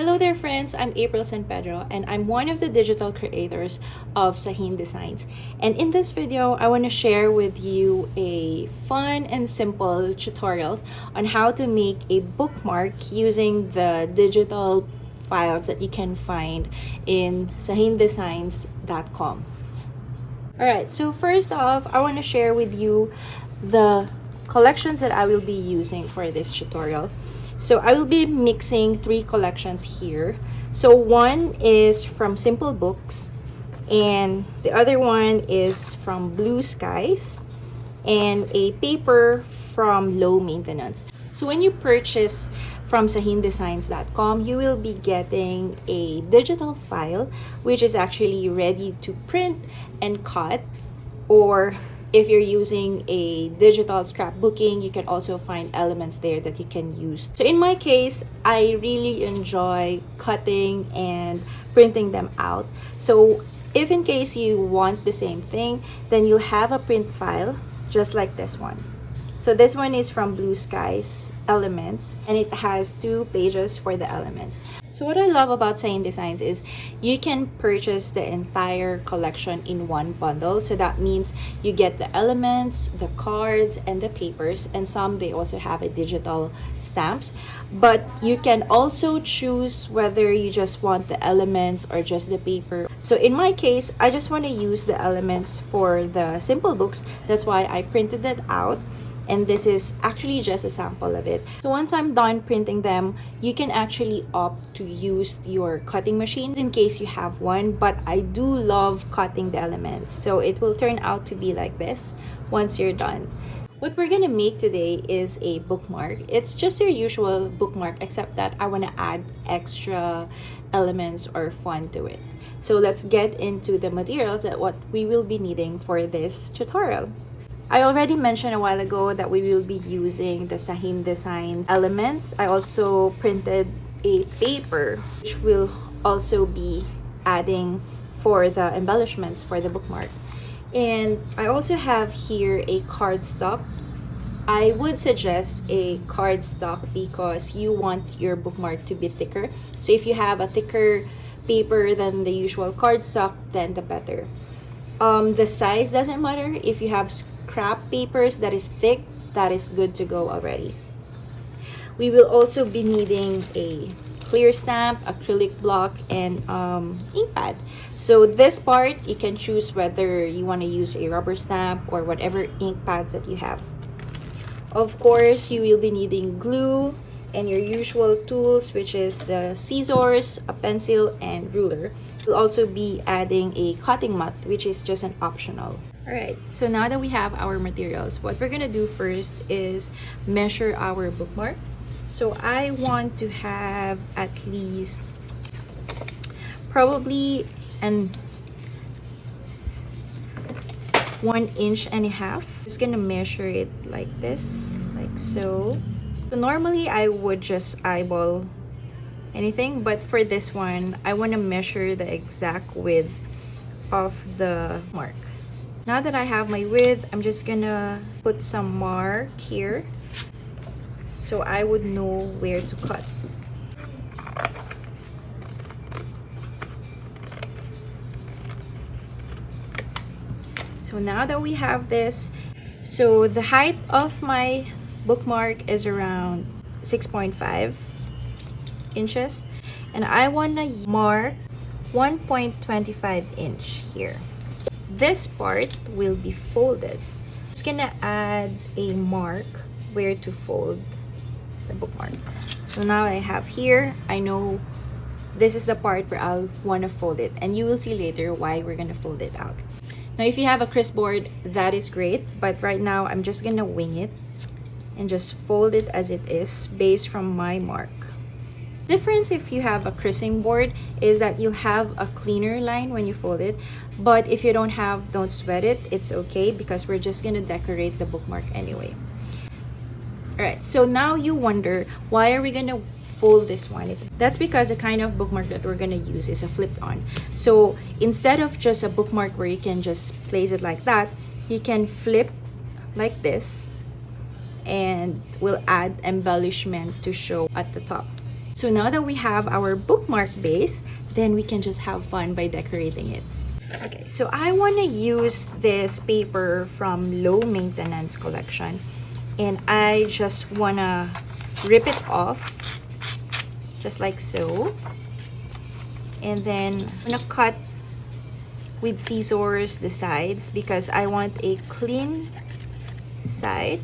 Hello there friends, I'm April San Pedro and I'm one of the digital creators of Sahin Designs. And in this video, I want to share with you a fun and simple tutorial on how to make a bookmark using the digital files that you can find in sahindesigns.com. Alright, so first off, I want to share with you the collections that I will be using for this tutorial. So I will be mixing three collections here. So one is from Simple Books, and the other one is from Blue Skies, and a paper from Low Maintenance. So when you purchase from sahindesigns.com, you will be getting a digital file which is actually ready to print and cut, or if you're using a digital scrapbooking, you can also find elements there that you can use. So in my case, I really enjoy cutting and printing them out. So if in case you want the same thing, then you'll have a print file just like this one. So this one is from Blue Skies Elements, and it has 2 pages for the elements. So what I love about Sahin Designs is you can purchase the entire collection in one bundle. So that means you get the elements, the cards, and the papers, and some they also have a digital stamps. But you can also choose whether you just want the elements or just the paper. So in my case, I just want to use the elements for the Simple Books. That's why I printed it out. And this is actually just a sample of it. So once I'm done printing them, you can actually opt to use your cutting machine in case you have one, but I do love cutting the elements. So it will turn out to be like this once you're done. What we're gonna make today is a bookmark. It's just your usual bookmark, except that I wanna add extra elements or fun to it. So let's get into the materials that what we will be needing for this tutorial. I already mentioned a while ago that we will be using the Sahin Designs elements. I also printed a paper which will also be adding for the embellishments for the bookmark. And I also have here a cardstock. I would suggest a cardstock because you want your bookmark to be thicker. So if you have a thicker paper than the usual cardstock, then the better. The size doesn't matter. If you have scrap papers that is thick, that is good to go already. We will also be needing a clear stamp, acrylic block, and ink pad. So this part, you can choose whether you want to use a rubber stamp or whatever ink pads that you have. Of course, you will be needing glue and your usual tools, which is the scissors, a pencil, and ruler. We'll also be adding a cutting mat, which is just an optional. Alright, so now that we have our materials, what we're gonna do first is measure our bookmark. So I want to have at least probably 1.5 inches. Just gonna measure it like this, like so. So normally I would just eyeball anything, but for this one, I want to measure the exact width of the mark. Now that I have my width, I'm just gonna put some mark here so I would know where to cut. So now that we have this, so the height of my bookmark is around 6.5 inches, and I want to mark 1.25 inch here. This part will be folded. Just gonna add a mark where to fold the bookmark. So now I have here, I know this is the part where I'll want to fold it, and you will see later why we're gonna fold it out. Now if you have a crisp board, that is great, but right now I'm just gonna wing it and just fold it as it is based from my mark. Difference if you have a creasing board is that you'll have a cleaner line when you fold it, but if you don't have, don't sweat it, it's okay because we're just gonna decorate the bookmark anyway. Alright, so now you wonder, why are we gonna fold this one? That's because the kind of bookmark that we're gonna use is a flip-on. So instead of just a bookmark where you can just place it like that, you can flip like this, and we'll add embellishment to show at the top. So now that we have our bookmark base, then we can just have fun by decorating it. Okay, so I want to use this paper from Low Maintenance Collection, and I just want to rip it off just like so, and then I'm going to cut with scissors the sides because I want a clean side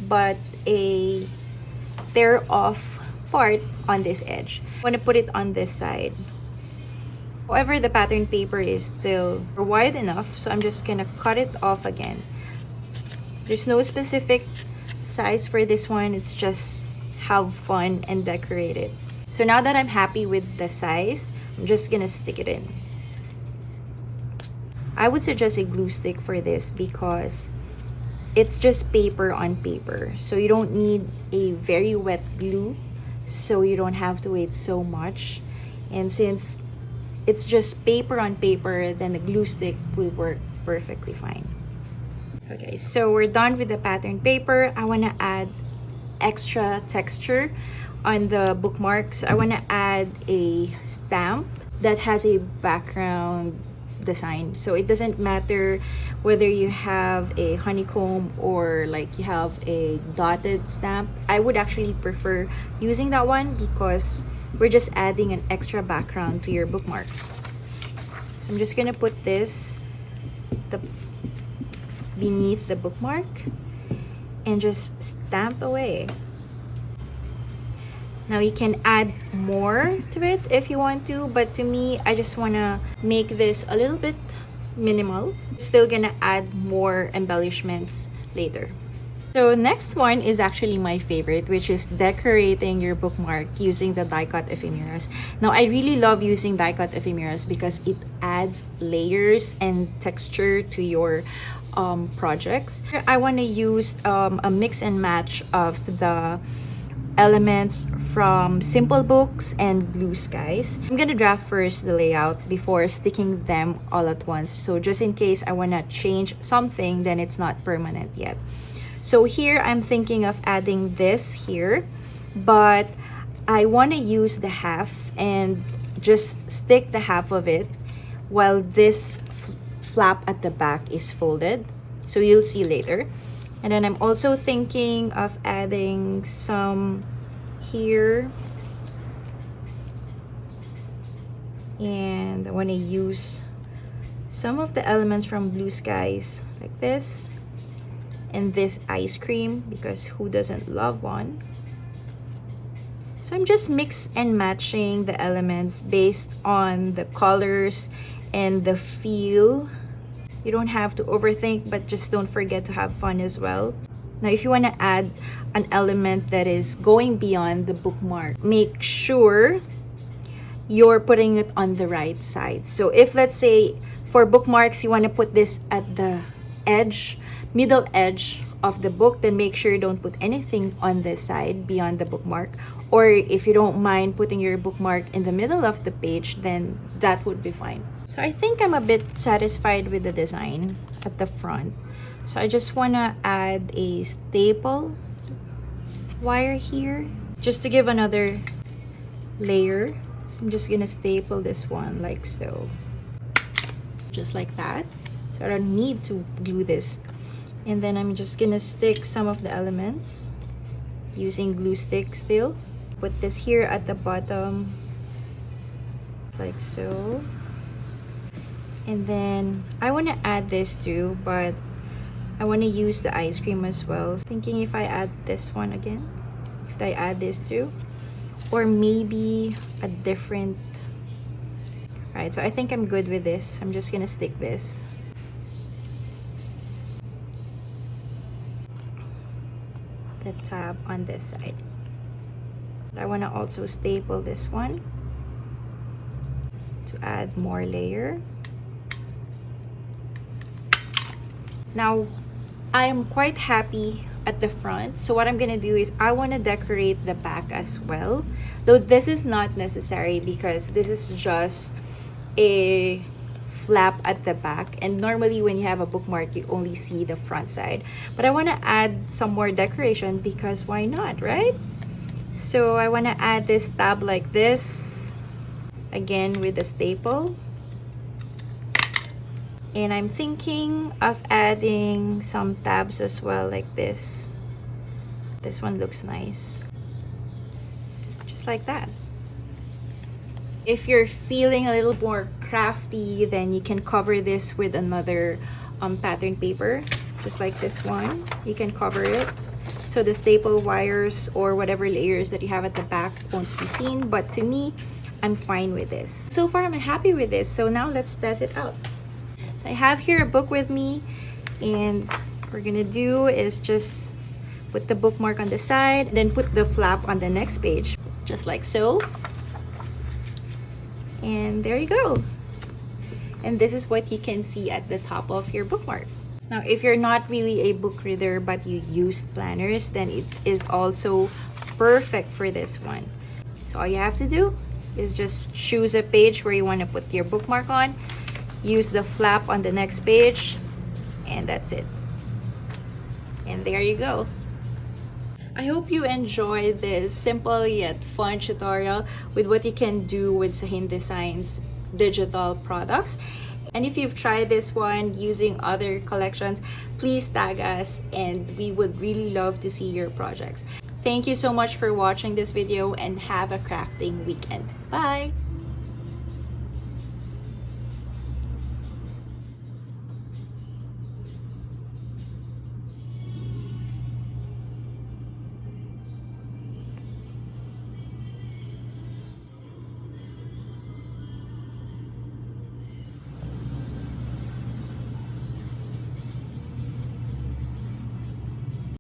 but a tear off part on this edge. I want to put it on this side. However, the pattern paper is still wide enough, so I'm just gonna cut it off again. There's no specific size for this one, it's just have fun and decorate it. So now that I'm happy with the size, I'm just gonna stick it in. I would suggest a glue stick for this because it's just paper on paper, so you don't need a very wet glue, so you don't have to wait so much. And since it's just paper on paper, then the glue stick will work perfectly fine. Okay, so we're done with the pattern paper. I want to add extra texture on the bookmark. So I want to add a stamp that has a background design. So it doesn't matter whether you have a honeycomb or like you have a dotted stamp. I would actually prefer using that one because we're just adding an extra background to your bookmark. So I'm just gonna put this beneath the bookmark and just stamp away. Now you can add more to it if you want to, but to me, I just wanna make this a little bit minimal. Still gonna add more embellishments later. So next one is actually my favorite, which is decorating your bookmark using the die-cut ephemeras. Now I really love using die-cut ephemeras because it adds layers and texture to your projects. I want to use a mix and match of the elements from Simple Books and Blue Skies. I'm gonna draft first the layout before sticking them all at once. So just in case I wanna change something, then it's not permanent yet. So here I'm thinking of adding this here, but I wanna use the half and just stick the half of it while this flap at the back is folded. So you'll see later. And then I'm also thinking of adding some here. And I want to use some of the elements from Blue Skies like this. And this ice cream because who doesn't love one? So I'm just mix and matching the elements based on the colors and the feel. You don't have to overthink, but just don't forget to have fun as well. Now, if you want to add an element that is going beyond the bookmark, make sure you're putting it on the right side. So if, let's say, for bookmarks, you want to put this at the edge, middle edge of the book, then make sure you don't put anything on this side beyond the bookmark. Or if you don't mind putting your bookmark in the middle of the page, then that would be fine. So I think I'm a bit satisfied with the design at the front. So I just want to add a staple wire here just to give another layer. So I'm just gonna staple this one like so, just like that. So I don't need to glue this. And then I'm just gonna stick some of the elements using glue stick still. Put this here at the bottom like so. And then I want to add this too, but I want to use the ice cream as well. Thinking if I add this one again, if I add this too, or maybe a different. Alright, so I think I'm good with this. I'm just gonna stick this. The tab on this side. I want to also staple this one to add more layer. Now, I am quite happy at the front. So what I'm gonna do is I want to decorate the back as well. Though this is not necessary because this is just a flap at the back. And normally when you have a bookmark, you only see the front side. But I want to add some more decoration because why not, right? So I want to add this tab like this, again with the staple. And I'm thinking of adding some tabs as well like this. This one looks nice. Just like that. If you're feeling a little more crafty, then you can cover this with another pattern paper, just like this one. You can cover it so the staple wires or whatever layers that you have at the back won't be seen. But to me, I'm fine with this. So far, I'm happy with this. So now let's test it out. So I have here a book with me, and what we're gonna do is just put the bookmark on the side, then put the flap on the next page, just like so. And there you go. And this is what you can see at the top of your bookmark. Now, if you're not really a book reader but you use planners, then it is also perfect for this one. So all you have to do is just choose a page where you want to put your bookmark on, use the flap on the next page, and that's it. And there you go. I hope you enjoyed this simple yet fun tutorial with what you can do with Sahin Designs digital products. And if you've tried this one using other collections, please tag us and we would really love to see your projects. Thank you so much for watching this video and have a crafting weekend. Bye!